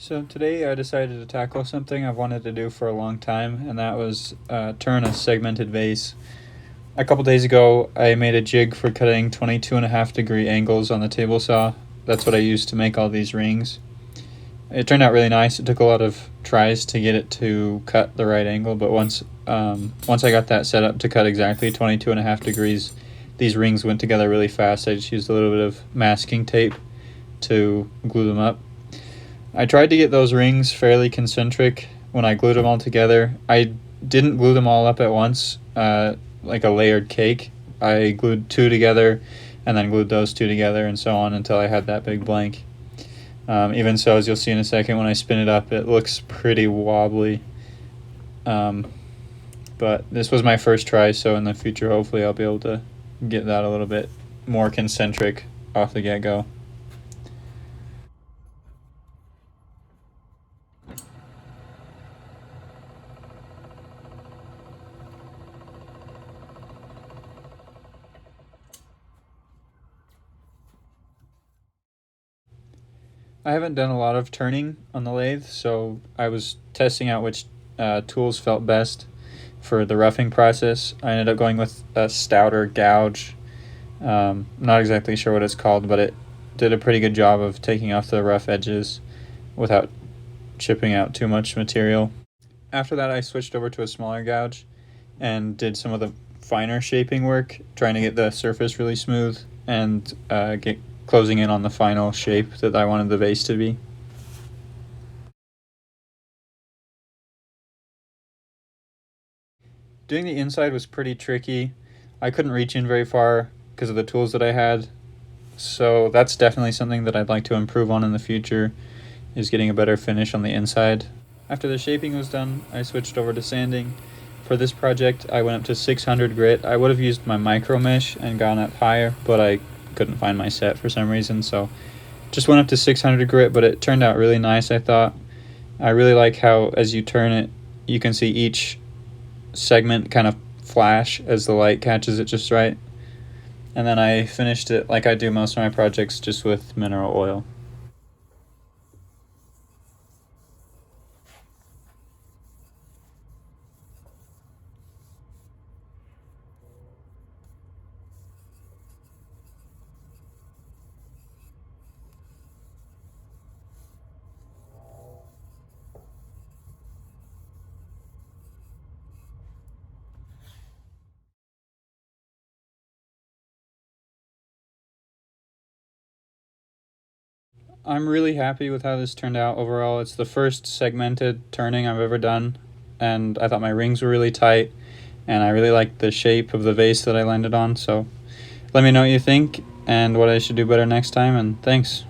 So today I decided to tackle something I've wanted to do for a long time, and that was turn a segmented vase. A couple days ago, I made a jig for cutting 22.5 degree angles on the table saw. That's what I used to make all these rings. It turned out really nice. It took a lot of tries to get it to cut the right angle, but once I got that set up to cut exactly 22.5 degrees, these rings went together really fast. I just used a little bit of masking tape to glue them up. I tried to get those rings fairly concentric when I glued them all together. I didn't glue them all up at once, like a layered cake. I glued two together and then glued those two together and so on until I had that big blank. Even so, as you'll see in a second, when I spin it up, it looks pretty wobbly. But this was my first try, so in the future, hopefully I'll be able to get that a little bit more concentric off the get-go. I haven't done a lot of turning on the lathe, so I was testing out which tools felt best for the roughing process. I ended up going with a stouter gouge. Not exactly sure what it's called, but it did a pretty good job of taking off the rough edges without chipping out too much material. After that, I switched over to a smaller gouge and did some of the finer shaping work, trying to get the surface really smooth and get closing in on the final shape that I wanted the vase to be. Doing the inside was pretty tricky. I couldn't reach in very far because of the tools that I had, so that's definitely something that I'd like to improve on in the future, is getting a better finish on the inside. After the shaping was done, I switched over to sanding. For this project, I went up to 600 grit. I would have used my micro mesh and gone up higher, but I couldn't find my set for some reason, so just went up to 600 grit, but it turned out really nice, I thought. I really like how as you turn it, you can see each segment kind of flash as the light catches it just right. And then I finished it like I do most of my projects, just with mineral oil. I'm really happy with how this turned out overall. It's the first segmented turning I've ever done, and I thought my rings were really tight, and I really liked the shape of the vase that I landed on. So let me know what you think and what I should do better next time, and thanks.